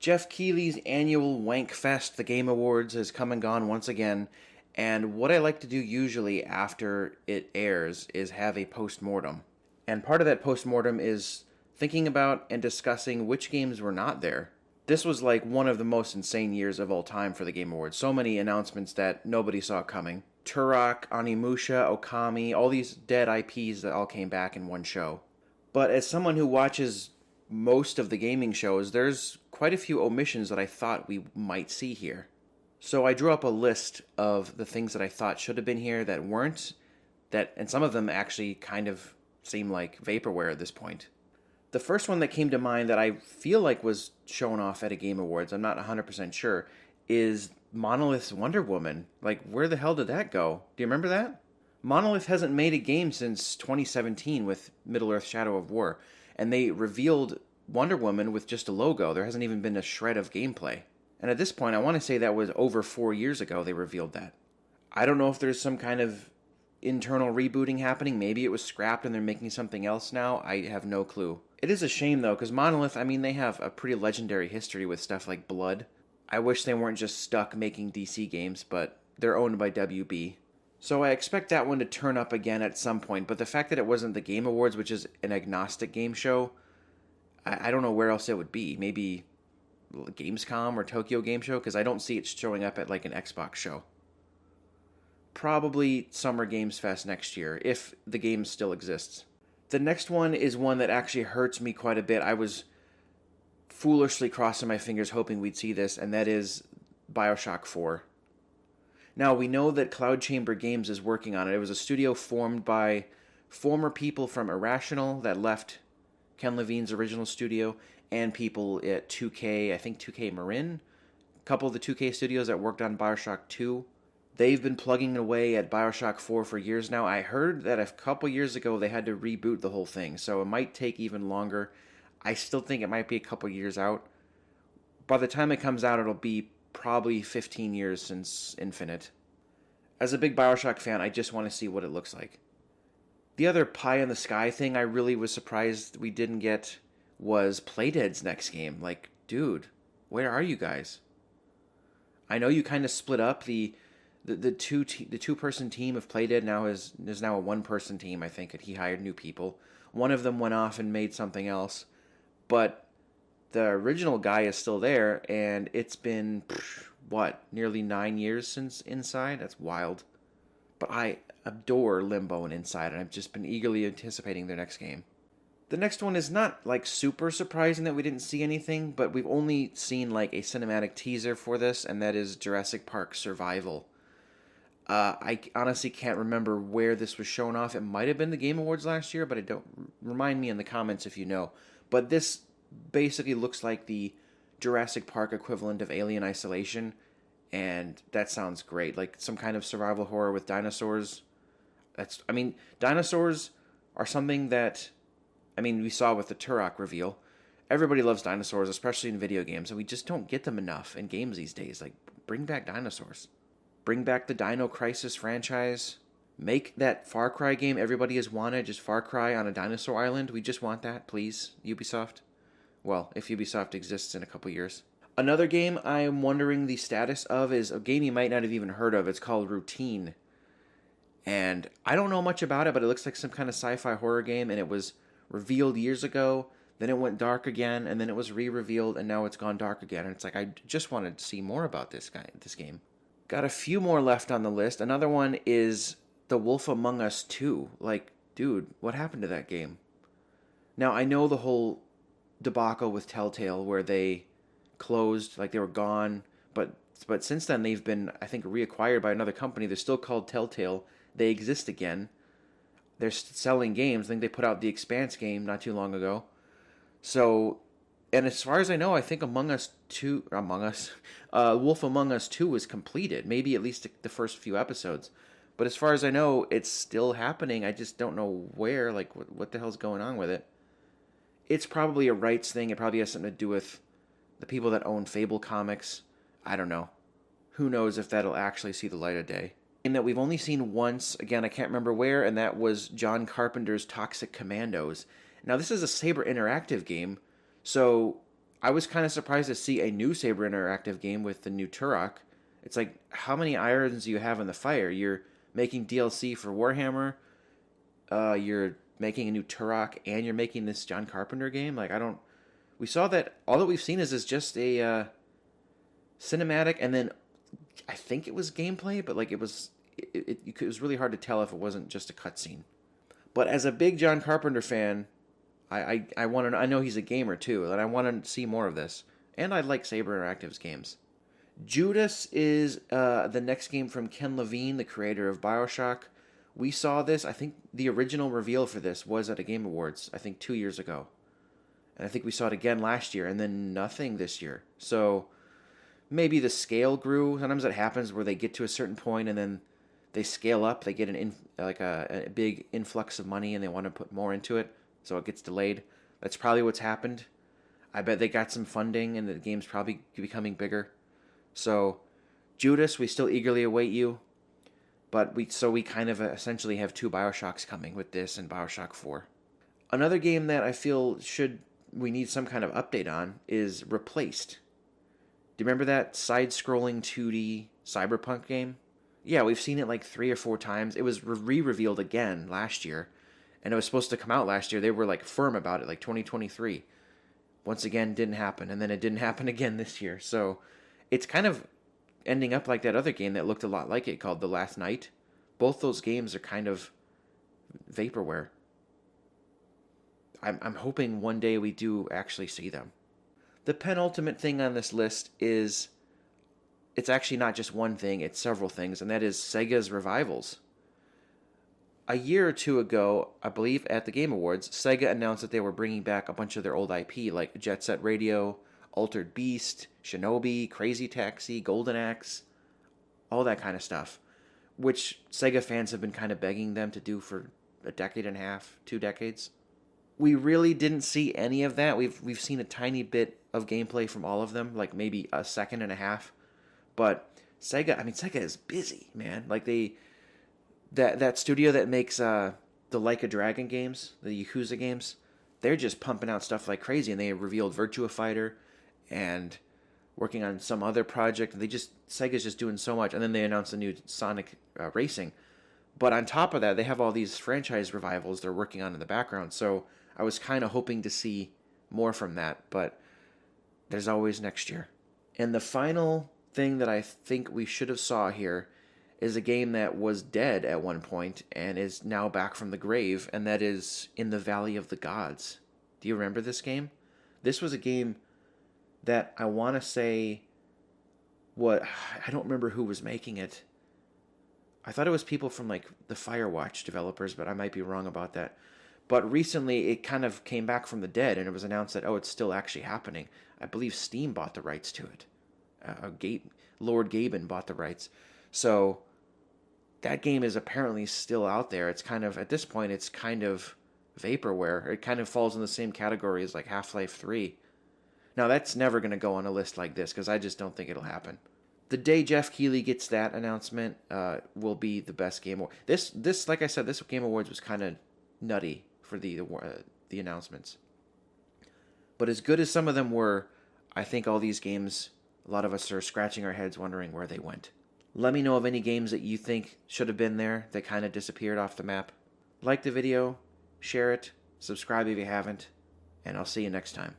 Jeff Keighley's annual Wank Fest, the Game Awards, has come and gone once again, and what I like to do usually after it airs is have a post-mortem. And part of that post-mortem is thinking about and discussing which games were not there. This was like one of the most insane years of all time for the Game Awards. So many announcements that nobody saw coming. Turok, Onimusha, Okami, all these dead IPs that all came back in one show. But as someone who watches most of the gaming shows, there's quite a few omissions that I thought we might see here. So I drew up a list of the things that I thought should have been here that weren't, and some of them actually kind of seem like vaporware at this point. The first one that came to mind that I feel like was shown off at a Game Awards, I'm not 100% sure, is Monolith's Wonder Woman. Like, where the hell did that go? Do you remember that? Monolith hasn't made a game since 2017 with Middle-earth: Shadow of War, and they revealed Wonder Woman with just a logo. There hasn't even been a shred of gameplay. And at this point, I want to say that was over 4 years ago they revealed that. I don't know if there's some kind of internal rebooting happening. Maybe it was scrapped and they're making something else now. I have no clue. It is a shame, though, because Monolith, I mean, they have a pretty legendary history with stuff like Blood. I wish they weren't just stuck making DC games, but they're owned by WB. So I expect that one to turn up again at some point, but the fact that it wasn't the Game Awards, which is an agnostic game show, I don't know where else it would be. Maybe Gamescom or Tokyo Game Show, because I don't see it showing up at like an Xbox show. Probably Summer Games Fest next year, if the game still exists. The next one is one that actually hurts me quite a bit. I was foolishly crossing my fingers hoping we'd see this, and that is BioShock 4. Now, we know that Cloud Chamber Games is working on it. It was a studio formed by former people from Irrational that left Ken Levine's original studio, and people at 2K, I think 2K Marin, a couple of the 2K studios that worked on BioShock 2. They've been plugging away at BioShock 4 for years now. I heard that a couple years ago they had to reboot the whole thing, so it might take even longer. I still think it might be a couple years out. By the time it comes out, it'll be probably 15 years since Infinite. As a big BioShock fan, I just want to see what it looks like. The other pie in the sky thing I really was surprised we didn't get was Playdead's next game. Like, dude, where are you guys? I know you kind of split up the two-person team of Playdead now is now a one-person team. I think he hired new people. One of them went off and made something else, but the original guy is still there, and it's been nearly 9 years since Inside. That's wild. But I adore Limbo and Inside, and I've just been eagerly anticipating their next game. The next one is not like super surprising that we didn't see anything, but we've only seen like a cinematic teaser for this, and that is Jurassic Park Survival. I honestly can't remember where this was shown off. It might have been the Game Awards last year, but I don't. Remind me in the comments if you know. But this basically looks like the Jurassic Park equivalent of Alien Isolation, and that sounds great. Like some kind of survival horror with dinosaurs. Dinosaurs are something that, we saw with the Turok reveal. Everybody loves dinosaurs, especially in video games, and we just don't get them enough in games these days. Like, bring back dinosaurs. Bring back the Dino Crisis franchise. Make that Far Cry game everybody has wanted, just Far Cry on a dinosaur island. We just want that, please, Ubisoft. Well, if Ubisoft exists in a couple years. Another game I am wondering the status of is a game you might not have even heard of. It's called Routine. And I don't know much about it, but it looks like some kind of sci-fi horror game, and it was revealed years ago. Then it went dark again, and then it was re-revealed, and now it's gone dark again. And it's like, I just wanted to see more about this game. Got a few more left on the list. Another one is The Wolf Among Us 2. Like, dude, what happened to that game? Now, I know the whole debacle with Telltale where they closed, like they were gone, but since then they've been, I think, reacquired by another company. They're still called Telltale. They exist again. They're selling games. I think they put out the Expanse game not too long ago. So, and as far as I know, I think Wolf Among Us 2 was completed. Maybe at least the first few episodes. But as far as I know, it's still happening. I just don't know where, like, what the hell's going on with it. It's probably a rights thing. It probably has something to do with the people that own Fable Comics. I don't know. Who knows if that'll actually see the light of day. And that we've only seen once, again, I can't remember where, and that was John Carpenter's Toxic Commandos. Now, this is a Saber Interactive game, so I was kind of surprised to see a new Saber Interactive game with the new Turok. It's like, how many irons do you have in the fire? You're making DLC for Warhammer, you're making a new Turok, and you're making this John Carpenter game? Like, I don't... We saw that... All that we've seen is just a cinematic, and then I think it was gameplay, but like it was... It was really hard to tell if it wasn't just a cutscene. But as a big John Carpenter fan, I want to. I know he's a gamer too, and I want to see more of this. And I like Saber Interactive's games. Judas is the next game from Ken Levine, the creator of BioShock. We saw this. I think the original reveal for this was at a Game Awards, I think 2 years ago. And I think we saw it again last year, and then nothing this year. So maybe the scale grew. Sometimes it happens where they get to a certain point and then they scale up. They get a big influx of money and they want to put more into it, so it gets delayed. That's probably what's happened. I bet they got some funding and the game's probably becoming bigger. So, Judas, we still eagerly await you. But we kind of essentially have 2 BioShocks coming with this and BioShock 4. Another game that I feel we need some kind of update on is Replaced. Do you remember that side-scrolling 2D cyberpunk game? Yeah, we've seen it like 3 or 4 times. It was re-revealed again last year, and it was supposed to come out last year. They were like firm about it, like 2023. Once again, didn't happen, and then it didn't happen again this year. So it's kind of ending up like that other game that looked a lot like it called The Last Night. Both those games are kind of vaporware. I'm hoping one day we do actually see them. The penultimate thing on this list is, it's actually not just one thing, it's several things, and that is Sega's revivals. A year or 2 ago, I believe at the Game Awards, Sega announced that they were bringing back a bunch of their old IP, like Jet Set Radio, Altered Beast, Shinobi, Crazy Taxi, Golden Axe, all that kind of stuff, which Sega fans have been kind of begging them to do for a decade and a half, 2 decades. We really didn't see any of that. We've seen a tiny bit of gameplay from all of them, like maybe a second and a half. But Sega is busy, man. Like that studio that makes the Like a Dragon games, the Yakuza games, they're just pumping out stuff like crazy. And they revealed Virtua Fighter and working on some other project. Sega's just doing so much. And then they announced a new Sonic Racing. But on top of that, they have all these franchise revivals they're working on in the background. So I was kind of hoping to see more from that. But there's always next year. And the final thing that I think we should have saw here is a game that was dead at one point and is now back from the grave, and that is In the Valley of the Gods. Do you remember this game? This was a game that I want to say... I don't remember who was making it. I thought it was people from like the Firewatch developers, but I might be wrong about that. But recently it kind of came back from the dead, and it was announced that, it's still actually happening. I believe Steam bought the rights to it. Lord Gaben bought the rights. So that game is apparently still out there. It's kind of, at this point, it's kind of vaporware. It kind of falls in the same category as like Half-Life 3. Now, that's never going to go on a list like this because I just don't think it'll happen. The day Jeff Keighley gets that announcement will be the best Game Award. This, like I said, this Game Awards was kind of nutty for the announcements. But as good as some of them were, I think all these games, a lot of us are scratching our heads wondering where they went. Let me know of any games that you think should have been there that kind of disappeared off the map. Like the video, share it, subscribe if you haven't, and I'll see you next time.